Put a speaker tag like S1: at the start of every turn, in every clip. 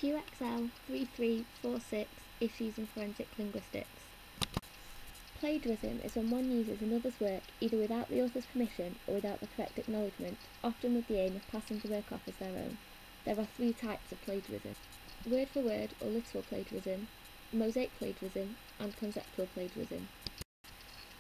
S1: QXL 3346 Issues in Forensic Linguistics. Plagiarism is when one uses another's work either without the author's permission or without the correct acknowledgement, often with the aim of passing the work off as their own. There are three types of plagiarism: word for word or literal plagiarism, mosaic plagiarism, and conceptual plagiarism.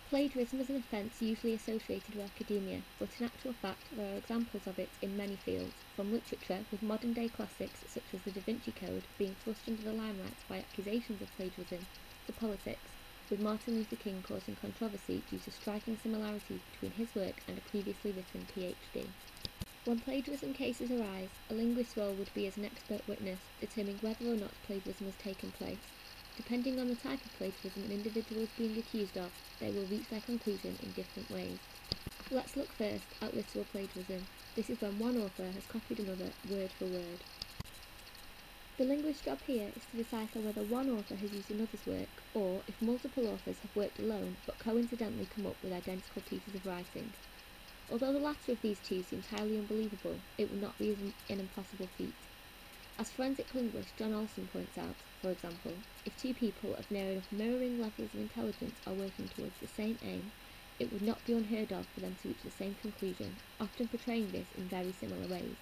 S1: Plagiarism is an offence usually associated with academia, but in actual fact there are examples of it in many fields, from literature, with modern-day classics such as the Da Vinci Code being thrust under the limelight by accusations of plagiarism, to politics, with Martin Luther King causing controversy due to striking similarities between his work and a previously written PhD. When plagiarism cases arise, a linguist's role would be as an expert witness, determining whether or not plagiarism has taken place. Depending on the type of plagiarism an individual is being accused of, they will reach their conclusion in different ways. Let's look first at literal plagiarism. This is when one author has copied another word for word. The linguist's job here is to decipher whether one author has used another's work, or if multiple authors have worked alone but coincidentally come up with identical pieces of writing. Although the latter of these two seems highly unbelievable, it would not be an impossible feat. As forensic linguist John Olson points out, for example, if two people of near enough mirroring levels of intelligence are working towards the same aim, it would not be unheard of for them to reach the same conclusion, often portraying this in very similar ways.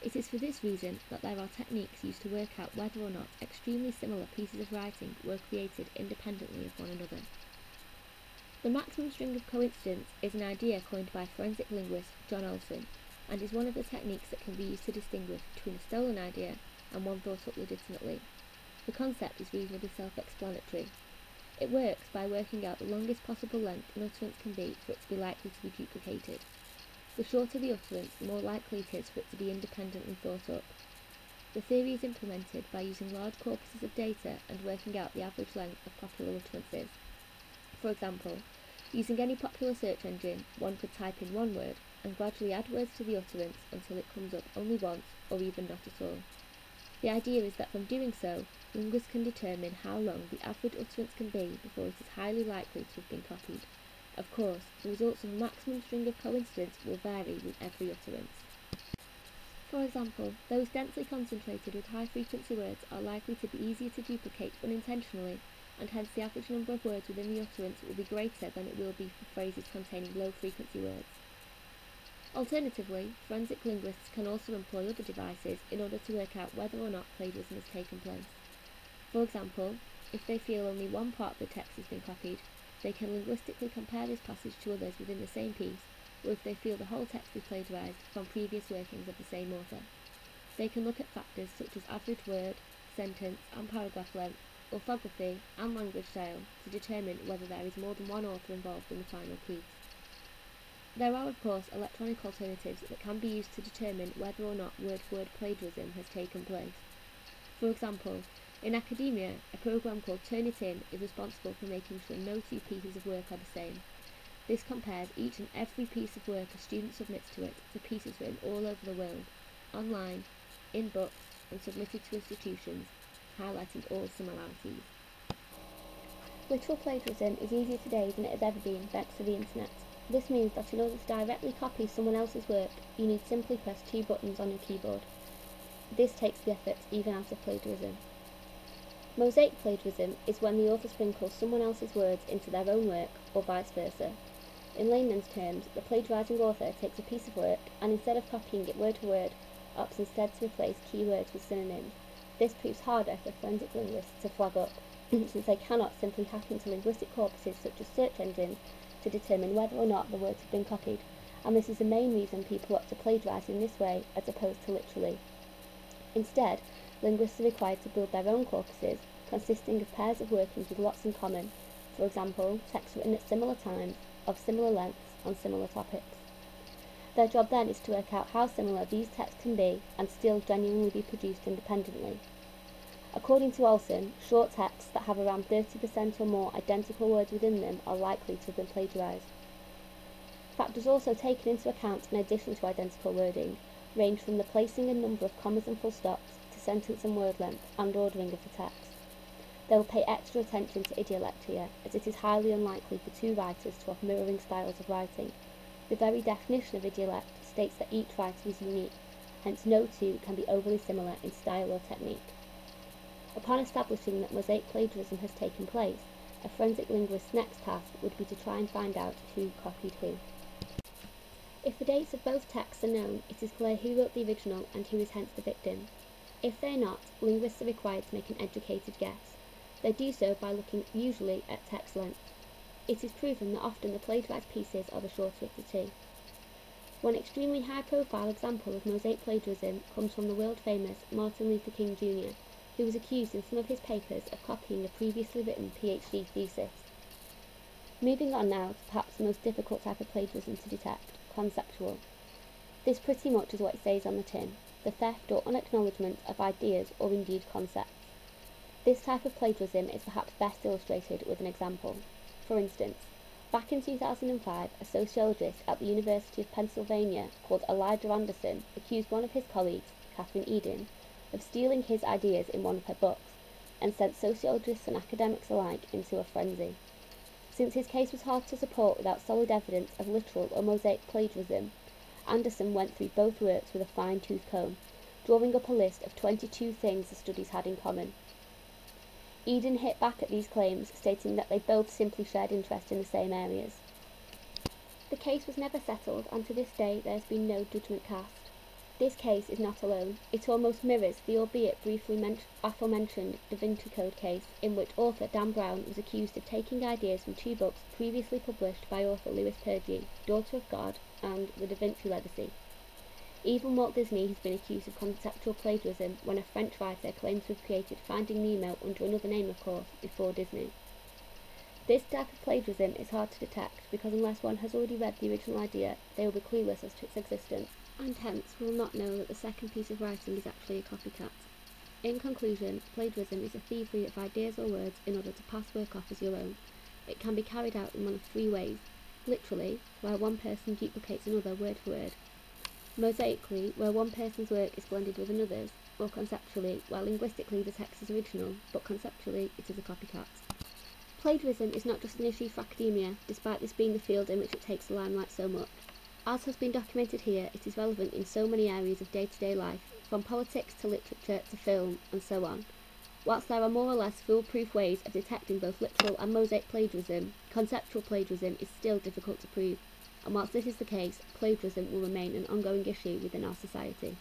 S1: It is for this reason that there are techniques used to work out whether or not extremely similar pieces of writing were created independently of one another. The maximum string of coincidence is an idea coined by forensic linguist John Olson, and is one of the techniques that can be used to distinguish between a stolen idea and one thought up legitimately. The concept is reasonably self-explanatory. It works by working out the longest possible length an utterance can be for it to be likely to be duplicated. The shorter the utterance, the more likely it is for it to be independently thought up. The theory is implemented by using large corpuses of data and working out the average length of popular utterances. For example, using any popular search engine, one could type in one word and gradually add words to the utterance until it comes up only once or even not at all. The idea is that from doing so, linguists can determine how long the average utterance can be before it is highly likely to have been copied. Of course, the results of a maximum string of coincidence will vary with every utterance. For example, those densely concentrated with high-frequency words are likely to be easier to duplicate unintentionally, and hence the average number of words within the utterance will be greater than it will be for phrases containing low-frequency words. Alternatively, forensic linguists can also employ other devices in order to work out whether or not plagiarism has taken place. For example, if they feel only one part of the text has been copied, they can linguistically compare this passage to others within the same piece, or if they feel the whole text is plagiarized from previous workings of the same author. They can look at factors such as average word, sentence and paragraph length, orthography and language style to determine whether there is more than one author involved in the final piece. There are of course electronic alternatives that can be used to determine whether or not word-for-word plagiarism has taken place. For example, in academia, a program called Turnitin is responsible for making sure no two pieces of work are the same. This compares each and every piece of work a student submits to it to pieces written all over the world, online, in books, and submitted to institutions, highlighting all similarities. Literal plagiarism is easier today than it has ever been thanks to the internet. This means that in order to directly copy someone else's work, you need simply press two buttons on your keyboard. This takes the effort even out of plagiarism. Mosaic plagiarism is when the author sprinkles someone else's words into their own work, or vice versa. In layman's terms, the plagiarizing author takes a piece of work and instead of copying it word for word, opts instead to replace keywords with synonyms. This proves harder for forensic linguists to flag up, since they cannot simply hack into linguistic corpuses such as search engines to determine whether or not the words have been copied, and this is the main reason people opt to plagiarize in this way as opposed to literally. Instead, linguists are required to build their own corpuses, consisting of pairs of workings with lots in common, for example, texts written at similar times, of similar lengths, on similar topics. Their job then is to work out how similar these texts can be and still genuinely be produced independently. According to Olson, short texts that have around 30% or more identical words within them are likely to have been plagiarized. Factors also taken into account in addition to identical wording range from the placing and number of commas and full stops to sentence and word length and ordering of the text. They will pay extra attention to idiolect here, as it is highly unlikely for two writers to have mirroring styles of writing. The very definition of idiolect states that each writer is unique,
S2: hence no two can be overly similar in style or technique. Upon establishing that mosaic plagiarism has taken place, a forensic linguist's next task would be to try and find out who copied who. If the dates of both texts are known, it is clear who wrote the original and who is hence the victim. If they are not, linguists are required to make an educated guess. They do so by looking usually at text length. It is proven that often the plagiarised pieces are the shorter of the two. One extremely high-profile example of mosaic plagiarism comes from the world-famous Martin Luther King Jr., who was accused in some of his papers of copying a previously written PhD thesis. Moving on now to perhaps the most difficult type of plagiarism to detect, conceptual. This pretty much is what it says on the tin, the theft or unacknowledgement of ideas or indeed concepts. This type of plagiarism is perhaps best illustrated with an example. For instance, back in 2005, a sociologist at the University of Pennsylvania called Elijah Anderson accused one of his colleagues, Catherine Eden, of stealing his ideas in one of her books, and sent sociologists and academics alike into a frenzy. Since his case was hard to support without solid evidence of literal or mosaic plagiarism, Anderson went through both works with a fine-tooth comb, drawing up a list of 22 things the studies had in common. Eden hit back at these claims, stating that they both simply shared interest in the same areas. The case was never settled, and to this day there has been no judgment cast. This case is not alone. It almost mirrors the albeit briefly aforementioned Da Vinci Code case, in which author Dan Brown was accused of taking ideas from two books previously published by author Louis Purdy, Daughter of God and The Da Vinci Legacy. Even Walt Disney has been accused of conceptual plagiarism when a French writer claims to have created Finding Nemo under another name, of course, before Disney. This type of plagiarism is hard to detect because unless one has already read the original idea, they will be clueless as to its existence, and hence will not know that the second piece of writing is actually a copycat. In conclusion, plagiarism is a thievery of ideas or words in order to pass work off as your own. It can be carried out in one of three ways: literally, where one person duplicates another word for word; mosaically, where one person's work is blended with another's; or conceptually, where linguistically the text is original, but conceptually it is a copycat. Plagiarism is not just an issue for academia, despite this being the field in which it takes the limelight so much. As has been documented here, it is relevant in so many areas of day-to-day life, from politics to literature to film, and so on. Whilst there are more or less foolproof ways of detecting both literal and mosaic plagiarism, conceptual plagiarism is still difficult to prove, and whilst this is the case, plagiarism will remain an ongoing issue within our society.